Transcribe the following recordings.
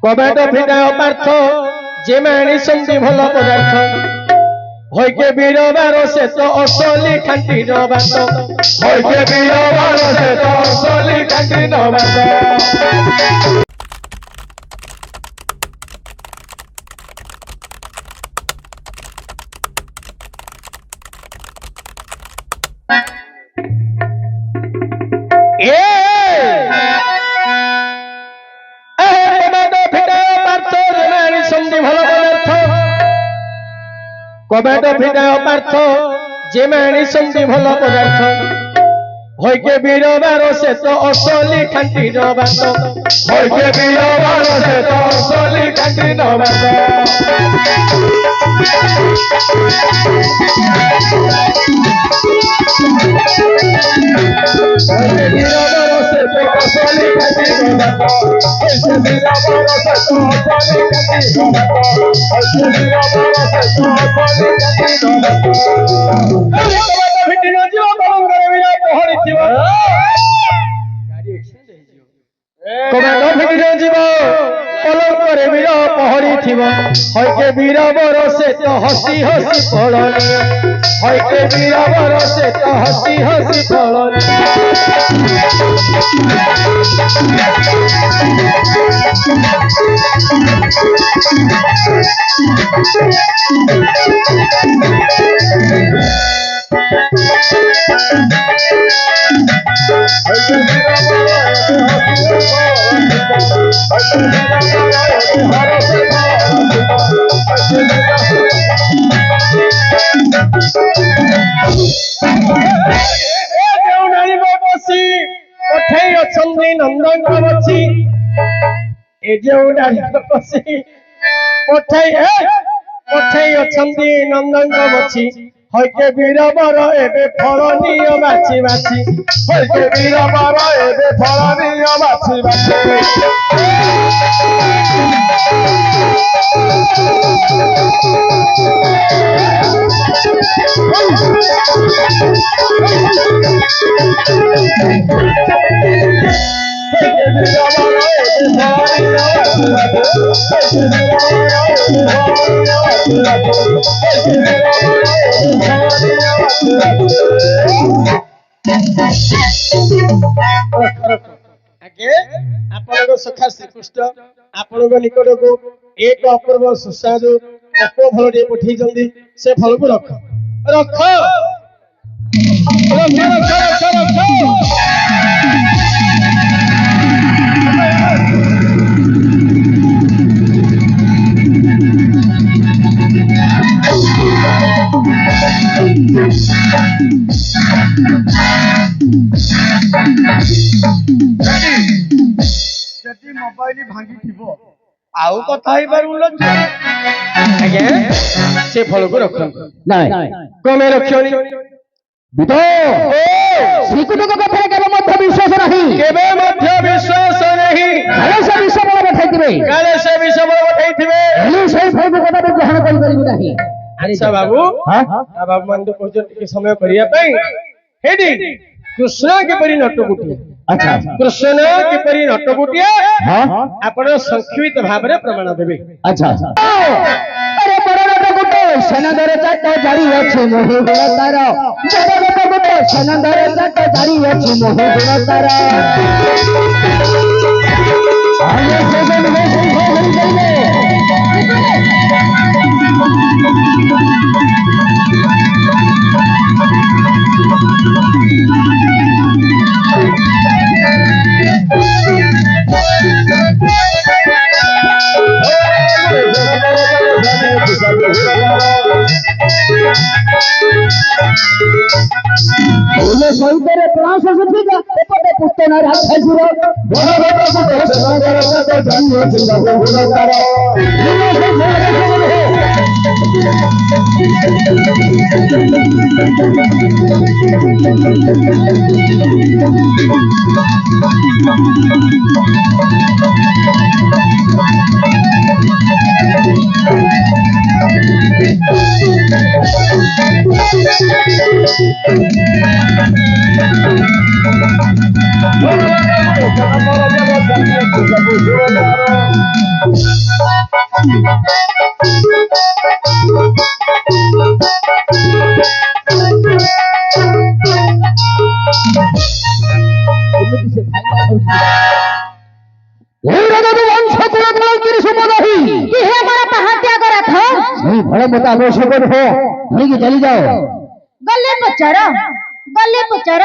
কবাট ফিটায় পার্থ যে মানিসন্তি ভাল পদার্থ হইকে বীরবার সে তো অসলি খান্তির বাত হইকে বীরবার সে তো অসলি খান্তির বাত কবাট ফিটায় পার্থ যে মানিসন্তি ভাল পদার্থ হইকে বীরবার সে তো অসলি খান্তির বাত হইকে বীরবার সে তো অসলি খান্তির বাত হইকে বীরবর সে তো হসি হসি পড়নি হইকে বীরবর সে তো হসি হসি পড়নি নন্দন বসি এ যে বসি পঠাই অଛନ୍ତି নন্দন বসি হইকে বীরবর এবে ফলনীয় বাছি বাছি হইকে বীরবর এবে ফলনীয় বাছি বাছি ଆପଣଙ୍କ ସଖା ଶ୍ରୀକୃଷ୍ଣ ଆପଣଙ୍କ ନିକଟକୁ ଏକ ଅପୂର୍ବ ସୁସ୍ୱାଦୁ ଅପ ଫଳଟିଏ ପଠେଇଛନ୍ତି ସେ ଫଳକୁ ରଖ ରଖ ରଖ ରଖ ରଖ ରଖ যদি মোবাইল ভাঙি থিব আউ কথা হই পারুল আজ্ঞা সে ফলକୁ ରଖନ୍ତୁ ନାଇଁ କମେ ରଖିବନି ବିଦ ଶ୍ରୀକୁଟଙ୍କ କଥାରେ କେବେ ମଧ୍ୟ ବିଶ୍ୱାସ ନାହିଁ କେବେ ମଧ୍ୟ ବିଶ୍ୱାସ ନାହିଁ କାଳେ ସେ ବିଷ ବଳ ପଠାଇଥିବେ କାଳେ ସେ ବିଷ ବଳ ପଠାଇଥିବେ ହେଲେ ସେଇ ଫଳକୁ କଦାପି ଗ୍ରହଣ କରିପାରିବି ନାହିଁ ଆଚ୍ଛା ବାବୁ ବାବୁ ମାନେ ତ କହୁଛନ୍ତି ଟିକେ ସମୟ କରିବା ପାଇଁ ହେଠି କୃଷ୍ଣ କିପରି ନଟକୁଟିଏ अच्छा कृष्ण किपरि नटकुटिया आपण संक्षिप्त भाବରେ प्रमाण देबे अच्छा अरे बड़ नटकुटे सनदर चाट जारी अछि मोहि गुण तार बड़ नटकुटे सनदर चाट जारी अछि मोहि गुण तार आले सेवन में संभोग करिले সহিতের প্রাস সুফিকা এপটে পুত্তনা রাক্ষসুর বড় বড় পুত্র সনদর চাট জারি अछि মোহি গুণ তার चली जाओ गले पचार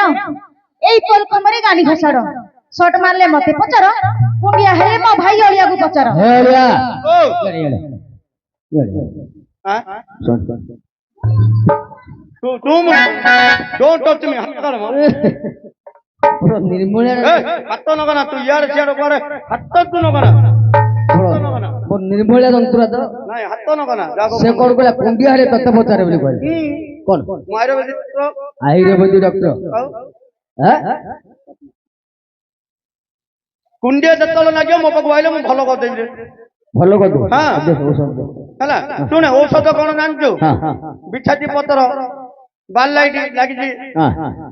एई पलकमरे गानी घसाड़ शॉट मारले मते पचार कुंडिया हेले मो भाई अलिया को पचार डोंट टच मी हात कर निर्मूल हात नगना तू यार सियार करे हात तू नगना निर्मूल जंतुरा तो नाही हात नगना जागो से कोन कोला कुंडिया हेले तत्त पचारे बोली कोन कोन आयुर्वेदिक डॉक्टर हैं कुंडिया जतल लागियो मो पक आइले मु भलो कर देबे भलो कर दो हां देख औषध हला सुने औषध कोन जानजो हां हां बिछाती पत्र बाललाइट लागि जी हां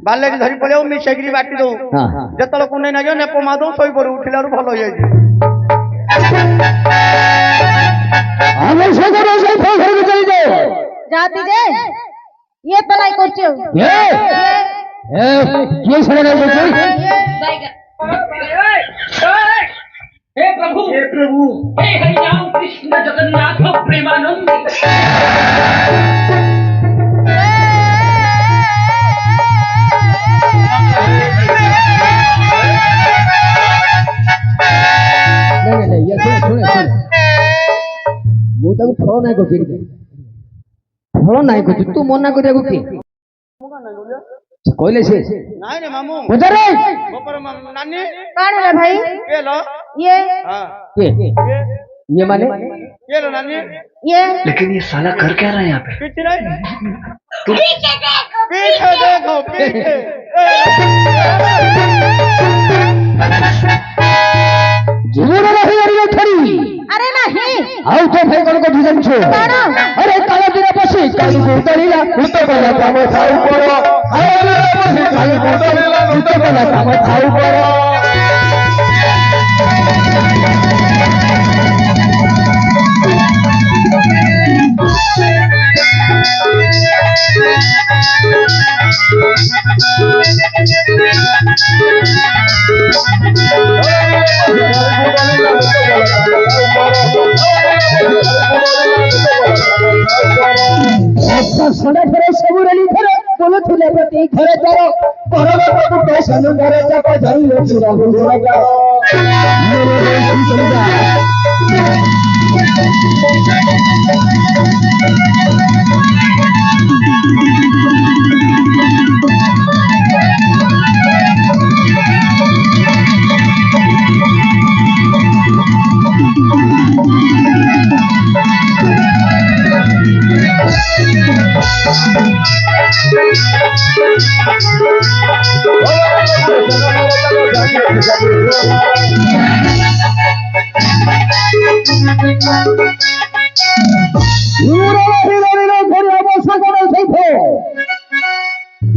बाललाइट धरि पळेओ मी सेगरी बाटी दो हां हां जतल कुने नागियो ने पमा दो सोई पर उठिलारु भलो होई जाई आमे सगर से फोन कर चली जाओ जाती जे ये तलाई करछो ए ये सगर नहीं कोई हे प्रभु हे हरिनाम कृष्ण जगन्नाथ प्रेमानंद नहीं ये सुने वो तक फलो नहीं को फिर फलो नहीं को तू मना को देखो की कोइले से नाही रे मामू उधर रे ऊपर नानी कान है भाई ये लो ये हां ये माने ये लो नानी ये लेकिन ये साला कर क्या रहा है यहाँ पे पीछे नहीं पीछे देखो पीछे जीवन नहीं अरे खरी अरे नहीं आउ तो भाई को ढिजन छो अरे काला दिन बसे काली गोतलीला उतो बला काम थाउ पड़ो अरे बसे काली गोतलीला उतो बला काम थाउ पड़ो सोना घरे सबुरली घरे बोलो थुले प्रति घरे जाओ परवा को पैसा घरे जाओ जाई रे चुरा घरे जाओ मेरे चली जा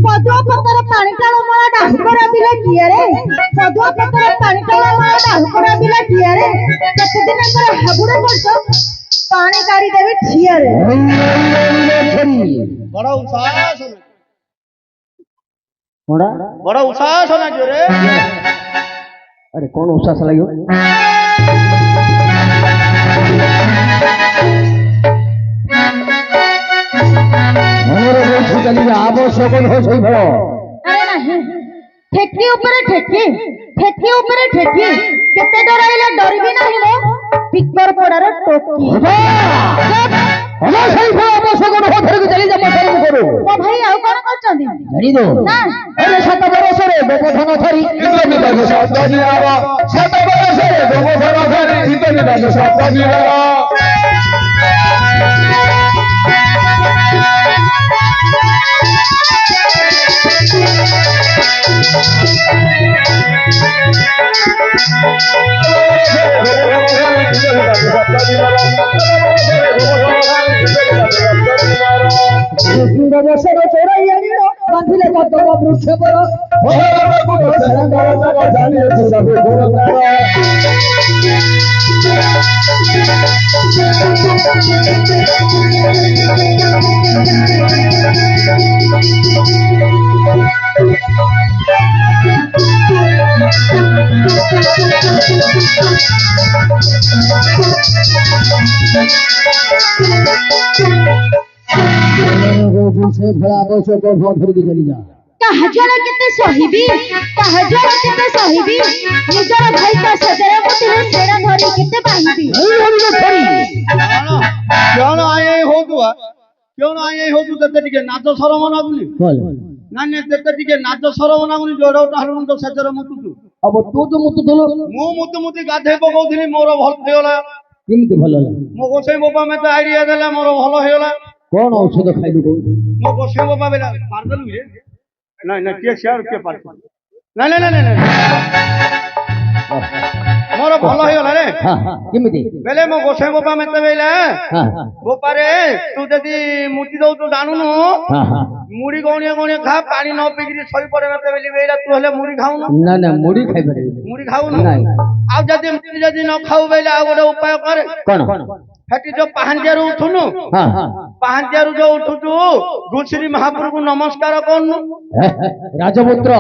पदुआ पत्तर पानी टाळो मला डाहुकरा दिला किया रे पदुआ पत्तर पानी टाळो मला डाहुकरा दिला किया रे केते दिन पर हाबुडे पड़तो पानी काढी देबे छिया रे बड़ा उसास मोड़ा बड़ा उसास होना जो रे अरे कौन उसास लागियो चली आवश्यक हो सही भलो अरे नहीं ठेकी ऊपर ठेकी केते डराइले डर भी नहीं मो पिकर पड़ार टोकी हम सही भलो आवश्यक हो धर के चली जा मथर करो तो भाई आउ कोन करचंदी जानी दो ना अरे 7 बरस रे गोधन थरी इंद्रनी दास शब्द दियावा 7 बरस रे गोधन थरी इंद्रनी दास शब्द दियावा बसर चोराई बांधिले कदम वृक्ष पर जानी ସେ ଭଳା ଆବଶ୍ୟକ ଧରିକି ଚାଲି ଯା କାହାଜର କେତେ ସହିବି କାହାଜର କେତେ ସହିବି ନିଜର ଭାଇ ତା ସଦରେ ମୁତିଲେ ସେରା ଧରି କେତେ ବାହିବି କଣ ଆଇ ହଉଥିବା କଣ ଆଇ ହଉଛୁ ତେତେ ଟିକେ ନାଚ ସରମ ନାଗୁନି ନାଇଁ ନାଇଁ ତେତେ ଟିକେ ନାଚ ସରମ ନାଗୁନି ଯୋଡ ଟାଣୁ ତ ସେଜରେ ମୁତୁଛୁ अब तू तो मुतुलु ମୁଁ ମୁତି ଗାଧେଇ ପକଉଥିଲି ମୋର ଭଲ ହେଇଗଲା କେମିତି ଭଲ ହେଲା ମୋ ଗୋସାଇ ବାପା ମତେ ଆଇଡିଆ ଦେଲା ମୋର ଭଲ ହେଇଗଲା କଣ ଔଷଧ ଖାଇଲୁ କହୁଛୁ ମୋ ଗୋସାଇ ବାପା ବେଲା ମାରିଦେଲୁ ରେ ନାଇଁ ନାଇଁ କିଏ ସିଆଡୁ କିଏ ପାରୁଛୁ ନାଇଁ ନାଇଁ ନାଇଁ ନାଇଁ ମୋର ଭଲ ହେଇଗଲା ରେ ହଁ ହଁ କେମିତି ବେଲେ ମୋ ଗୋସାଇ ବାପା ମତେ ବେଲା ହଁ ହଁ ବୋପାରେ ତୁ ଯଦି ମୁତି ଦଉଛୁ ଜାଣୁନୁ ହଁ ହଁ ମୁଢି ଗଣିଆ ଗଣିଆ ଖା ପାଣି ନ ପିଇକିରି ଶୋଇ ପଡେ ମତେ ବେଲି ବେଲା ତୁ ହେଲେ ମୁଢି ଖାଉନୁ ନା ନା ମୁଢି ଖାଇପାରିବି ମୁଢି ଖାଉନୁ ନାଇଁ ଆଉ ଯଦି ନ ଖାଉ ବେଲେ ଆଉ ଗୋଟେ ଉପାୟ କରେ କଣ ସେଠି ଯୋଉ ପାହାଞ୍ଚିଆରୁ ଉଠୁନୁ ହଁ ହଁ ପାହାଞ୍ଚିଆରୁ ଯୋଉ ଉଠୁଛୁ ଘୁଷୁରୀ ମହାପୁରକୁ ନମସ୍କାର କରୁନୁ ରାଜପୁତ୍ର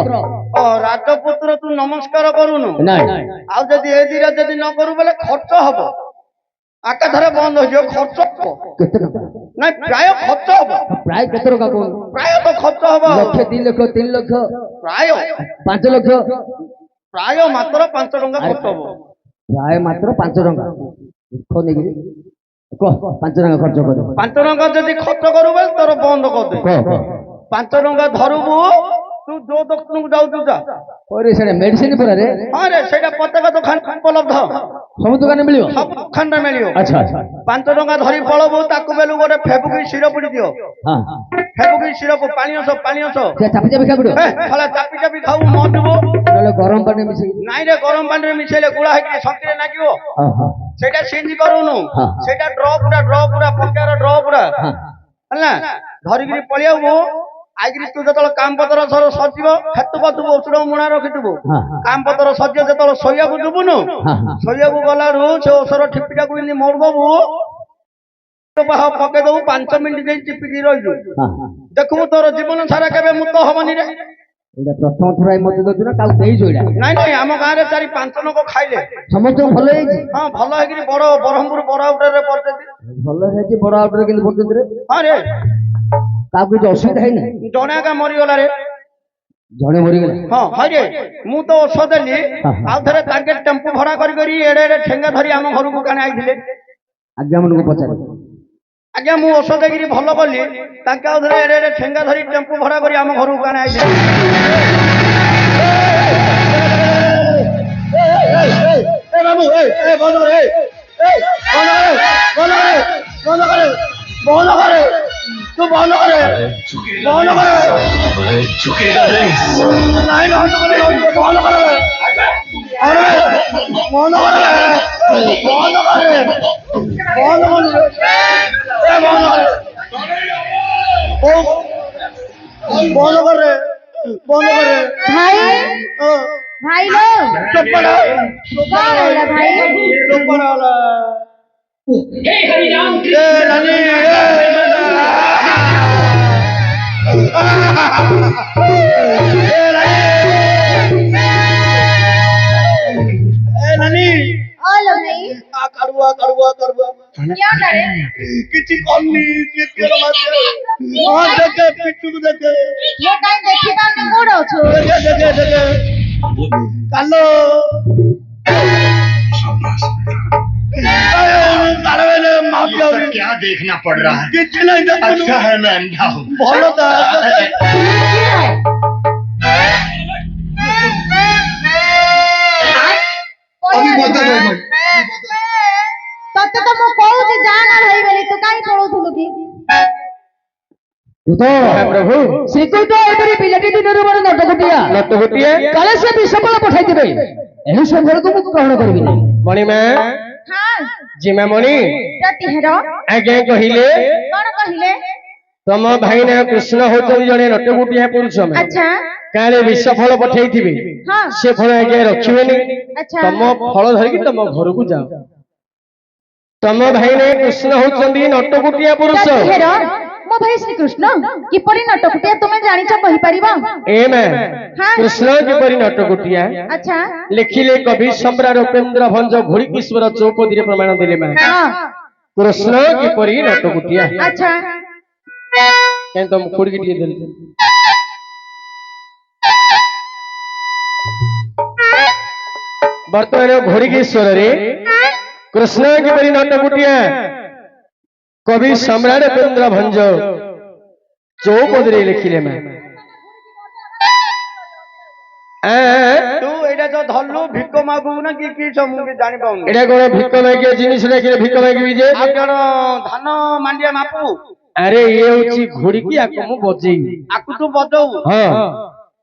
ଓ ରାଜପୁତ୍ର ତୁ ନମସ୍କାର କରୁନୁ ନାଇଁ ଆଉ ଯଦି ଏ ଦିଟା ଯଦି ନ କରୁ ବେଲେ ଖର୍ଚ୍ଚ ହବ ଆକାଥରେ ବନ୍ଦ ହେଇଯିବ ଖର୍ଚ୍ଚ ହବ କେତେ ଟଙ୍କା ନାଇଁ ପ୍ରାୟ ଖର୍ଚ୍ଚ ହବ ପ୍ରାୟ କେତେ ଟଙ୍କା କହୁନୁ ପ୍ରାୟତଃ ଖର୍ଚ୍ଚ ହବ ଲକ୍ଷେ 2 ଲକ୍ଷ 3 ଲକ୍ଷ ପ୍ରାୟ 5 ଲକ୍ଷ ପ୍ରାୟ ମାତ୍ର 5 ଟଙ୍କା ଖର୍ଚ୍ଚ ହବ ପ୍ରାୟ ମାତ୍ର 5 ଟଙ୍କା କହ ନେଇକିରି କହ 5 ଟଙ୍କା ଖର୍ଚ୍ଚ କର 5 ଟଙ୍କା ଯଦି ଖର୍ଚ୍ଚ କରୁ ବେଲେ ତୋର ବନ୍ଦ କରିଦେ କହ କହ 5 ଟଙ୍କା ଧରୁବୁ ତୁ ଯୋଉ ଦୋକାନକୁ ଯାଉଛୁ ଯା ଓରେ ସେଟା ମେଡିସିନ ପରା ରେ ହଁ ରେ ସେଇଟା ପ୍ରତ୍ୟେକ ଦୋକାନ ଉପଲବ୍ଧ ସବୁ ଦୋକାନରେ ମିଳିବ ସବୁ ଦୋକାନରେ ମିଳିବ ଆଚ୍ଛା ଆଚ୍ଛା 5 ଟଙ୍କା ଧରି ପଳବୁ ତାକୁ ବେଲୁ ଗୋଟେ ଫେବୁକି ସିରପୁଡି ଦିଅ ହଁ ଫେବୁକି ସିରପ ପାଣି ଅଂଶ ସେ ଚାପି ଚାପି ଖାଇಬಿଡ ଖଲା ଚାପି ଚାପି ଖାଉ ମରିଯିବୁ ନହେଲେ ଗରମ ପାଣି ମିଶେଇ ନାଇଁ ରେ ଗରମ ପାଣିରେ ମିଶେଇଲେ ଗୁଳା ହେଇକି ଶକ୍ତିରେ ଲାଗିବ ହଁ ହଁ ସେଇଟା ସିଞ୍ଜି କରୁନୁ ହଁ। ସେଇଟା ଡ୍ରପ୍ ପକେଇବାର ଡ୍ରପ୍ ହଁ ହେଲା ଧରିକିରି ପଳେଇବୁ ଆଇକିରି ତୁ ଯେତେବେଳେ କାମ ପତ୍ର ସରିଯିବ ଖେତୁ ପଥୁବୁ ଔଷଧ ମୁଣା ରଖିଥିବୁ ହଁ କାମ ପତ୍ର ସରିଯିବ ଯେତେବେଳେ ଶୋଇବାକୁ ଯିବୁନୁ ହଁ ହଁ ଶୋଇବାକୁ ଗଲାରୁ ସେ ଔଷଧ ଠିପିଟାକୁ ଏମିତି ମୋଡିଦବୁ ପକେଇ ଦବୁ 5 ମିନିଟ୍ ଯାଇ ଚିପିକି ରହିଯିବୁ ହଁ ହଁ ଦେଖିବୁ ତୋର ଜୀବନ ସାରା କେବେ ମୁକ୍ତ ହବନି ରେ ଏଇଟା ପ୍ରଥମ ଥର ଏଇ ମତେ ଦଉଛୁ ନା କାଉ ଦେଇଛୁ ଏଇଟା ନାଇଁ ନାଇଁ ଆମ ଗାଁରେ 4-5 ଲୋକ ଖାଇଲେ ସମସ୍ତଙ୍କୁ ଭଲ ହେଇଛି ହଁ ଭଲ ହେଇକିରି ବଡ ବ୍ରହ୍ମପୁର ବଡ ଆଉଟରେ ପଡିଛନ୍ତି ଭଲ ହେଇଛି ବଡ ଆଉଟରେ କିନ୍ତୁ ପଡୁଛନ୍ତି ରେ ହଁ ରେ କାହାକୁ କିଛି ଅସୁବିଧା ହେଇନି ଜଣେ ଆକା ମରିଗଲା ରେ ଜଣେ ମରିଗଲା ହଁ ହଇରେ ମୁଁ ତ ଔଷଧ ଦେଲି ଆଉ ଥରେ ତାଙ୍କେ ଟେମ୍ପୁ ଭଡା କରି ଏଡେ ଏଡେ ଠେଙ୍ଗା ଧରି ଆମ ଘରକୁ କାଣା ଆଇଥିଲେ ଆଜ୍ଞା ମାନଙ୍କୁ ପଚାରେ ଆଜ୍ଞା ମୁଁ ଔଷଧ ଦେଇକିରି ଭଲ କଲି ତାଙ୍କେ ଆଉ ଥରେ ଏଡେ ଏଡେ ଠେଙ୍ଗା ଧରି ଟେମ୍ପୁ ଭଡା କରି ଆମ ଘରକୁ କାଣା ଆଇଥିଲେ तू बंद करे बंद करे झुकेगा नहीं नहीं बंद करे बंद करे अरे बंद करे बंद करे बंद करे ए बंद करे ओ बंद करे भाई ओ भाई लोग चुपड़ा कौन है भाई चुपड़ा वाला हे हरिराम ए ननी ननी ओलो भाई कड़ुआ क्या करे किसी कॉलनी देखे पिट्टू देखे ये काई देखि पाने कोड अछु देखे कालो क्या देखना पड़ रहा है किसी नहीं अच्छा है मैं अंधा हूँ बोलो तो अभी बता दो भाई तते तो मो कहू जे जाना भाई बेली तू काई पळुथुलु की तो प्रभु श्रीकृष्ण एपरी पिलाटी दिनରୁ ବଡ଼ ନଟକୁଟିଆ କାଳେ ସେ ବିଷଫଳ ପଠାଇଥିବେ ଏହି ସମ୍ବଳକୁ ମୁଁ ଗ୍ରହଣ କରିବି ନାହିଁ मणिमा हां जिमा मणि जति हेरो आज्ञा कहिले कोन कहिले तम भाईना कृष्ण होचन जणे नटकुटिया पुरुष में अच्छा काले विषफल पठाइथिबे हां से फल आज्ञा रखिबेनी अच्छा तम फल धरिकी तम घर को जाओ तम भाईना कृष्ण होचन नटकुटिया पुरुष जति हेरो मो भाई श्री कृष्ण किपरि नटकुटिया तुमे जानिछ कहि परिबा ए मैं हां कृष्ण किपरि नटकुटिया अच्छा लिखिले कवि सम्राट उपेन्द्र भंज घोड़ी किशोर चौपदी रे प्रमाण देले मैं हां कृष्ण किपरि नटकुटिया अच्छा कहीं तुम खुड़ के दिए देते बर्तमान घोड़ी के स्वर रे कृष्ण किपरि नटकुटिया कवि सम्राट उपेंद्र भंज चौपदी लिखिले मैं तू एटा जो धल्लू भिक्क मागू ना कि सब मुझे जानी पाऊनी एटा कोन भिक्क मागिया जिनिस लेखिले भिक्क मागिबी जे आ जण धान मांडिया मापू अरे ये होची घोड़ी की आको मु बजेई आकु तू बजऊ हां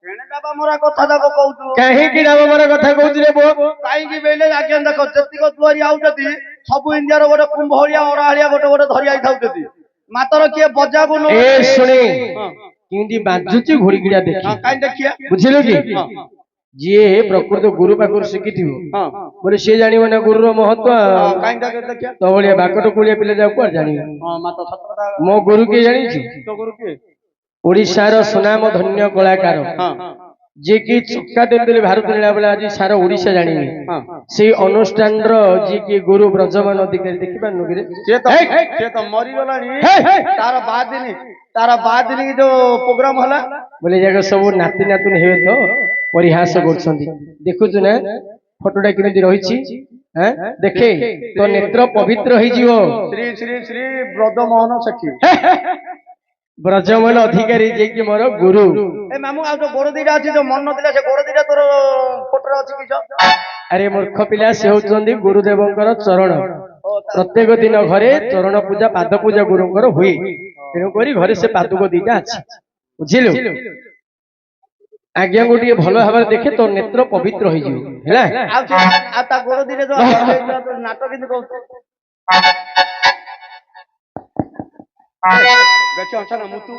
केने बाबा मोरा कथा जाको कहू काहे की राम मन कथा कहउछ रे बो काई की बेले आके देखो जतिक दुआरी आउतती सब इंडिया रो गोटे कुंभहरिया ओराहरिया गोटे गोटे धरि आई थाउतती मातर किए बजा बोलो ए सुनी किंदी बाजुची घोड़ी गिड़ा देखी काई देखिया बुझिलो की जे प्रकृत गुरु पाखर शिखिथिबो हां बोले से जानिबो ना गुरुर महत्व काई देखिया तो बोलिया बाकट कुलिया पिले जाऊ कोर जानी हां माता सत कथा मो गुरु के जानिछु तो गुरु के ओडिशार सुनाम धन्य कलाकार हां जे कि चक्का देले भारत लीला बेला आज सारा ओडिशा जानिबे हां से अनुष्ठान रो जे कि गुरु ब्रजमान अधिकारी देखि पानु कि रे से तो मरी गलानी तार बाद दिन जो प्रोग्राम हला बोले जाके सब नाती नातुन हे तो परिहास करछंती देखुछु ना फोटोटा केमिति रहिछि हैं देखे तो नेत्र पवित्र होई जीवो श्री श्री श्री ब्रजमोहन सखी ब्रजमान अधिकारी जे कि मोर गुरु ए मामू आ जो गोड़ दीटा अछि जो मन नथिला से गोड़ दीटा तोर फोटो अछि कि अरे मूर्ख पिला से होचंदी गुरुदेवंकर चरण प्रत्येक दिन घरे चरण पूजा पाद पूजा गुरुंकर हुए तेणु करी घरे से पादुक दीटा अछि बुझिलु आज्ञा को टिके भलो भाबरे देखे तो नेत्र पवित्र होई जिवो हैला आ ता गोड़ दीटे जो नाटक किन कहू बेचे अच्छा ना मुतु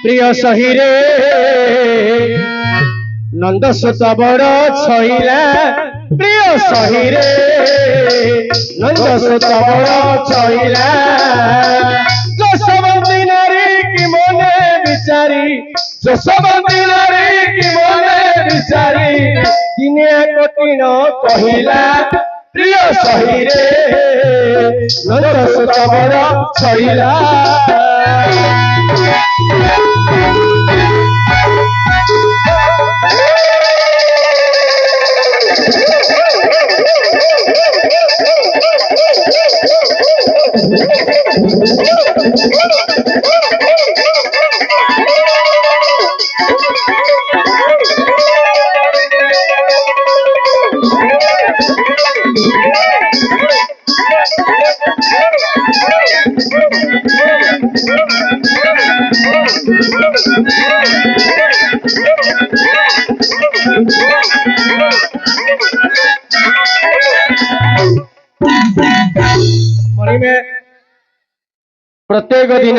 प्रिय सही रे नंद सुत बड़ छईला प्रिय सही रे नंद सुत बड़ छईला जसवंती नारी की मने बिचारी जसवंती नारी की मने बिचारी दिने कठिन कहिला प्रिय सही रे नंद सुत बड़ छईला मणि में प्रत्येक दिन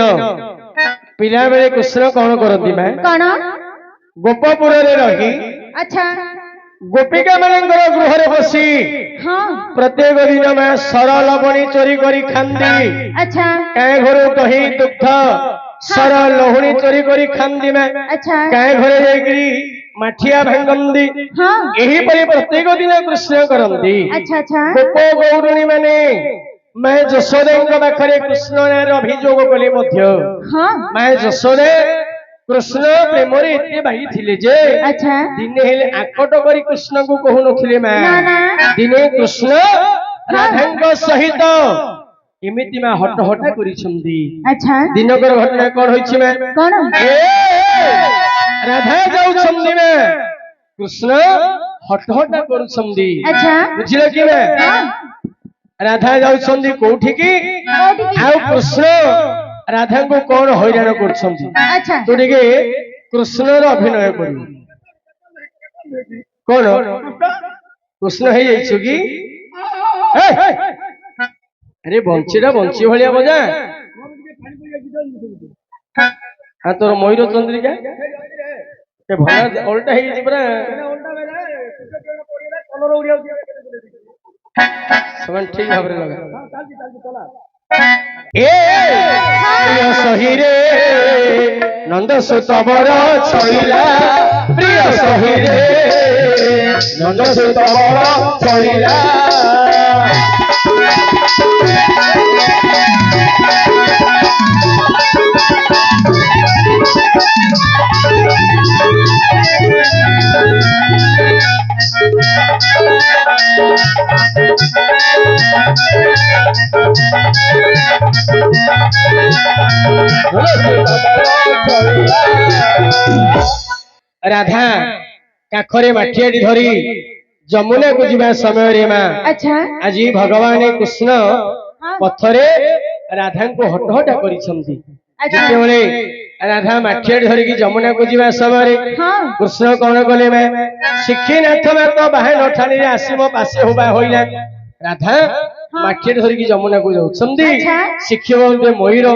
पिला बेले कृष्ण कौन करती मैं कौन गोपपुर रही अच्छा गोपिका मानकर गृह बसी हाँ प्रत्येक दिन में सरल बणी चोरी करी खांदी अच्छा कहीं घर दही दुग्ध सर लहुणी चोरी करी खांदी में अच्छा कहीं घरे जाकरी माठिया भांगंदी हाँ यही परी प्रत्येक दिन कृष्ण करती अच्छा अच्छा गोप गौरुणी माने मैं यशोदा पाखरे कृष्ण अभियोग कली हाँ मैं यशोदा कृष्ण प्रेमरे एते बाई थिले जे अच्छा दिने हेले आकट करी कृष्ण को कहु नथिले मैं ना ना दिने कृष्ण ରାଧାଙ୍କ ସହିତ ଏମିତି ମା ହଟ ହଟା କରିଛନ୍ତି। ଆଚ୍ଛା ଦିନକର ଘଟଣା କଣ ହୋଇଛି ମା? କଣ? ରାଧା ଯାଉଛନ୍ତି ମା, କୃଷ୍ଣ ହଟ ହଟା କରୁଛନ୍ତି। ଆଚ୍ଛା ବୁଝିଲ କି ମା? ରାଧା ଯାଉଛନ୍ତି କୋଉଠିକି, ଆଉ କୃଷ୍ଣ ରାଧାଙ୍କୁ କଣ ହଇରାଣ କରୁଛନ୍ତି। ଆଚ୍ଛା ତୁ ଟିକେ କୃଷ୍ଣର ଅଭିନୟ କରିବୁ। କଣ କୃଷ୍ଣ ହେଇଯାଇଛୁ କି? ଆରେ ବଞ୍ଚିଟା ବଞ୍ଚି ଭଳିଆ ବଜା। ତୋର ମୟୂର ଚନ୍ଦ୍ରିକା ଭଲ ଓଲଟା ହେଇଯାଇଛି ପୁରା। ସେମାନେ ଠିକ ଭାବରେ ଲଗା। ପ୍ରିୟ ସହିରେ ନନ୍ଦ ସୁତବର ଛଇଲା, ପ୍ରିୟ ସହିରେ ନନ୍ଦ ସୁତବର ଛଇଲା। ରାଧା କାଖରେ ମାଠିଆଟି ଧରି ଯମୁନାକୁ ଯିବା ସମୟରେ ମା ଆଚ୍ଛା ଆଜି ଭଗବାନ କୃଷ୍ଣ ପଥରେ ରାଧାଙ୍କୁ ହଟହଟା କରିଛନ୍ତି। ଯେତେବେଳେ ରାଧା ମାଠିଆଟି ଧରିକି ଯମୁନାକୁ ଯିବା ସମୟରେ କୃଷ୍ଣ କଣ କଲେ ମା? ଶିଖିନାଥ ମାତ ବାହା ନଠାଣିରେ ଆସିବ ପାଶେ ହୁବା ହୋଇଲା। ରାଧା ମାଠିଆଟି ଧରିକି ଯମୁନାକୁ ଯାଉଛନ୍ତି। ଶିଖିବ ମୟୂର,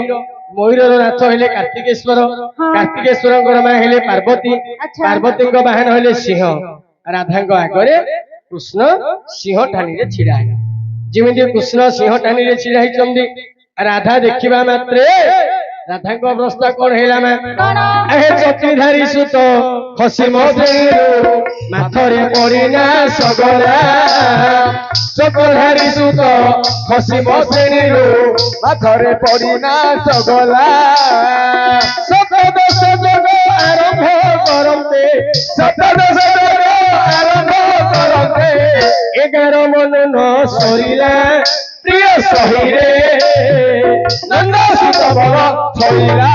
ମୟୂରର ନାଥ ହେଲେ କାର୍ତ୍ତିକେଶ୍ୱର, କାର୍ତ୍ତିକେଶ୍ୱରଙ୍କର ମା ହେଲେ ପାର୍ବତୀ, ପାର୍ବତୀଙ୍କ ବାହନ ହେଲେ ସିଂହ। ରାଧାଙ୍କ ଆଗରେ କୃଷ୍ଣ ସିଂହ ଠାଣିରେ ଛିଡା ହେଲା। ଯେମିତି କୃଷ୍ଣ ସିଂହ ଠାଣିରେ ଛିଡା ହେଇଛନ୍ତି, ରାଧା ଦେଖିବା ମାତ୍ରେ ରାଧାଙ୍କ ଅବସ୍ଥା କଣ ହେଲା ମା? ଚକ୍ରିଧାରୀ ସୁତ ଖସି ମୋ ଶ୍ରେଣୀରୁ ମାଥରେ ପଡ଼ିନା ସଗଲା। ଚକ୍ରଧାରୀ ସୁତ ଖସି ମୋ ଶ୍ରେଣୀରୁ ମାଥରେ ପଡ଼ିନା ସଗଲା। ସପ୍ତଦଶ ଯୋଗ ଆରମ୍ଭ କରନ୍ତେ, ସପ୍ତଦଶ ଯୋଗ ଆରମ୍ଭ କରନ୍ତେ, 11 ମନ ନ ସରିଲା। ପ୍ରିୟ ସହିରେ ନନ୍ଦ ସୁତବର ଛଇଲା।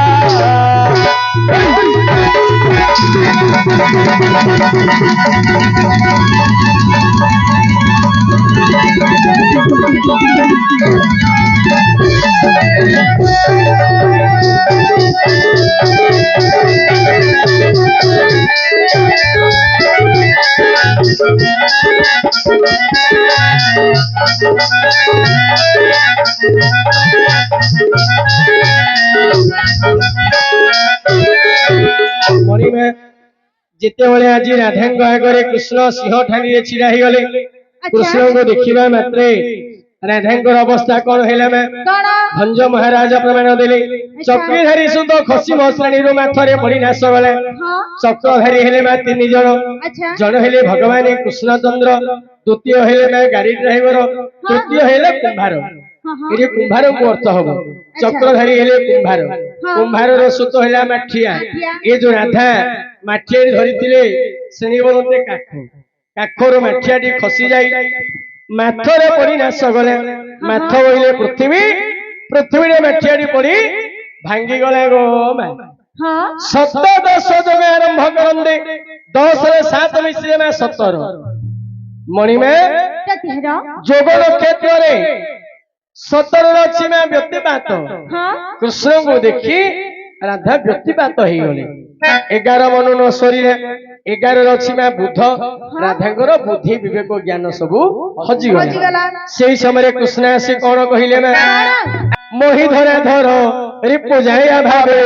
ଯେତେବେଳେ ଆଜି ରାଧାଙ୍କ ଆଗରେ କୃଷ୍ଣ ସିଂହ ଠାଣିରେ ଛିଡା ହେଇଗଲେ, କୃଷ୍ଣଙ୍କୁ ଦେଖିବା ମାତ୍ରେ ରାଧାଙ୍କର ଅବସ୍ଥା କଣ ହେଲା ମା? ଭଞ୍ଜ ମହାରାଜ ପ୍ରମାଣ ଦେଲେ, ଚକ୍ରଧାରୀ ସୁତ ଖସି ମୋ ଶ୍ରେଣୀରୁ ମାଥରେ ପଡ଼ି ନାଶ ଗଲା। ଚକ୍ରଧାରୀ ହେଲେ ମା 3 ଜଣ, ଜଣେ ହେଲେ ଭଗବାନ କୃଷ୍ଣଚନ୍ଦ୍ର, ଦ୍ୱିତୀୟ ହେଲେ ମା ଗାଡି ଡ୍ରାଇଭର, ତୃତୀୟ ହେଲେ କୁମ୍ଭାର। ଏଠି କୁମ୍ଭାରକୁ ଅର୍ଥ ହବ, ଚକ୍ରଧାରୀ ହେଲେ କୁମ୍ଭାର, କୁମ୍ଭାରର ସୁତ ହେଲା ମାଠିଆ। ଏ ଯୋଉ ରାଧା ମାଠିଆଟି ଧରିଥିଲେ ଶ୍ରେଣୀ ବୋଲନ୍ତେ କାଠ, କାଠରୁ ମାଠିଆଟି ଖସି ଯାଇ ମାଥରେ ପଡ଼ି ନାଶ ଗଲା। ମାଥ ବୋଇଲେ ପୃଥିବୀ, ପୃଥିବୀରେ ମାଠିଆଟି ପଡ଼ି ଭାଙ୍ଗିଗଲା ଗୋ ମା। ସପ୍ତଦଶ ଯୋଗ ଆରମ୍ଭ କରନ୍ତେ, 10 ରେ 7 ମିଶିଲେ ମା 17। ମଣିମା ଯୋଗ ନକ୍ଷତ୍ରରେ 17 ଅଛି ମା ବ୍ୟତିପାତ। କୃଷ୍ଣଙ୍କୁ ଦେଖି ରାଧା ବ୍ୟତିପାତ ହେଇଗଲେ। 11 ମନ ନ ସରିଲେ, 11 ଅଛି ମା ବୁଧ। ରାଧାଙ୍କର ବୁଦ୍ଧି ବିବେକ ଜ୍ଞାନ ସବୁ ହଜିଗଲା। ସେଇ ସମୟରେ କୃଷ୍ଣ ଆସି କଣ କହିଲେ ମା? ମୋହି ଧରା ଧର ରିପୁ ଯାୟା ଭାବେ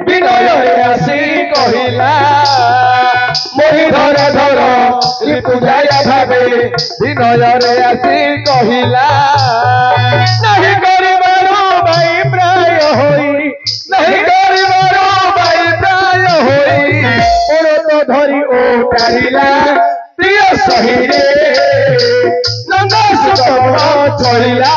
ବିନୟରେ ଆସି କହିଲା। ମୋହି ଧରା ଧର ରିପୁ ଯାୟା ଭାବେ ବିନୟରେ ଆସି କହିଲା। ନାହିଁ କରିବାରୁ ଭାଇ ପ୍ରାୟ ହୋଇ, ନାହିଁ କରିବାରୁ ଭାଇ ପ୍ରାୟ ହୋଇ, ପରତ ଧରି ଓ ଟାଣିଲା। ପ୍ରିୟ ସହିରେ ନନ୍ଦ ସୁତବର ଛଇଲା।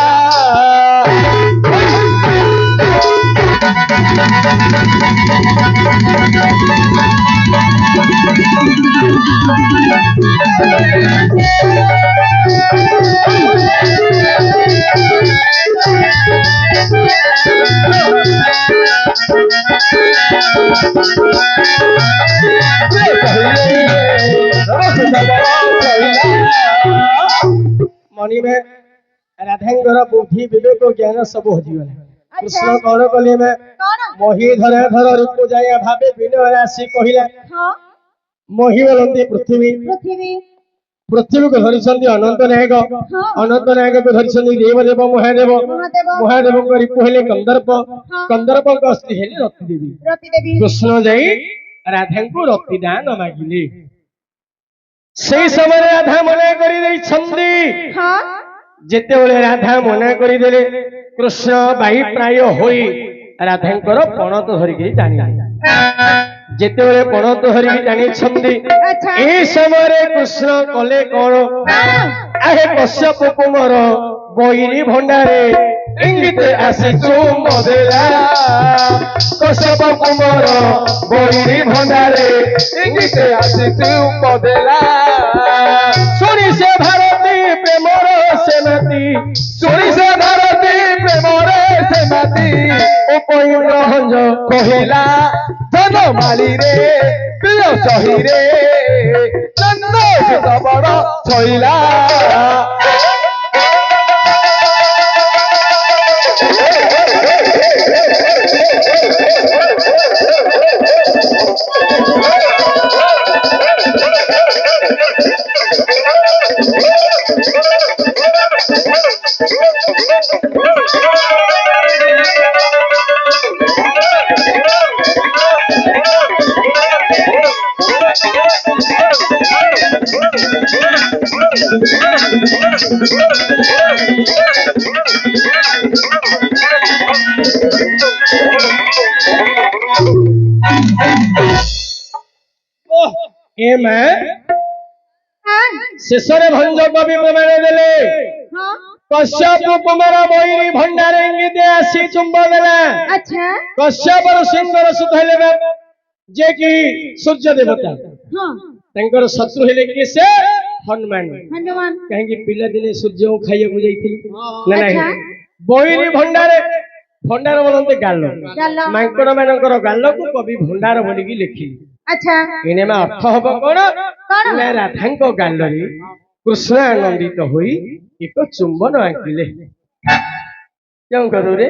मणि में राधांगर बुद्धि विवेक ज्ञान सब हजिगला कृष्ण कौन कले में कौन मोहि धरे धर रूप जाय भावे विनय राशि कहिला हाँ मोहि बोलती पृथ्वी पृथ्वी पृथ्वी को धरिछन्ति अनंत नायक अनंत नायक को धरिछन्ति देवदेव महादेव महादेव महादेव को रिपु हेले कंदर्प कंदर्प को स्त्री हेले रति देवी रति देवी कृष्ण जाई राधा को रति दान मागिले सेई समय राधा मना करि देई छन्ति हाँ जेतेबेले राधा मना करि देले कृष्ण बाई प्राय होई राधांकर पणत धरिके जानी जेतेबेले पणत धरिके जानी छन्ति अच्छा ए समय कृष्ण कले कौन आहे कश्यप कुमार बहिरी भंडारे इंगित आसी चुम देला कश्यप कुमार बहिरी भंडारे इंगित आसी चुम देला सुनी से भारती प्रेमर सेनाती सुनी से भारती प्रेमर सेनाती उपयुक्त हंज कहिला जनमाली रे प्रिय सही रे चंद बड़ छइला शेषरे भंज कवि प्रमाण देले हाँ कश्यप कुमार बहिरी भंडारे इंगित आसी चुंब देला अच्छा कश्यप सिंहर सुत हेले जे कि सूर्य देवता हाँ तांकर शत्रु हेले कि से हनुमान हनुमान कहेंगे पिला दिने सूर्य को खाइया को जाइथिली ना अच्छा नहीं बहिरी भंडारे भंडार बोलते गाल गाल। मांकड़ मानकर गाल को कवि भंडार बोलिकी लिखिली अच्छा एने में अर्थ हब कौन कौन ना राधांक गाल रे कृष्ण आनंदित होई एक चुंबन आंकिले क्यों करू रे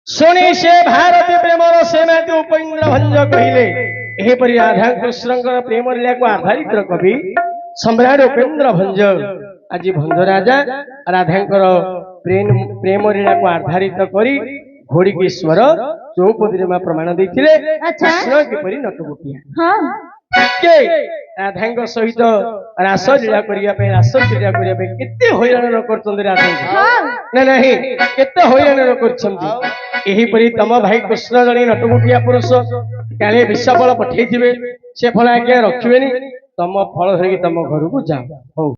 शुणी से भारती प्रेमर सेनाती उपेन्द्र भंज कहले एहीपरि राधा कृष्णଙ୍କର प्रेम लीला को आधारित कवि सम्राट उपेन्द्र भंज आज भंज राजा राधाଙ୍କର प्रेम लीला को आधारित करी घोड़ी स्वर चौपदी में प्रमाण देथिले अच्छा। कृष्ण किपरि नटबुटिया हाँ के राधांग सहित रास लीला करिया पे रास क्रीड़ा करिया पे केते हैरान करछन्ते राधा हाँ ना नहीं केते हैरान करछन्ते एही परि तम भाई कृष्ण जणी नटबुटिया पुरुष काले विषफल पठेइथिबे से फल आज्ञा रखिबेनी तम फल धरिकी तम घर को जाओ हो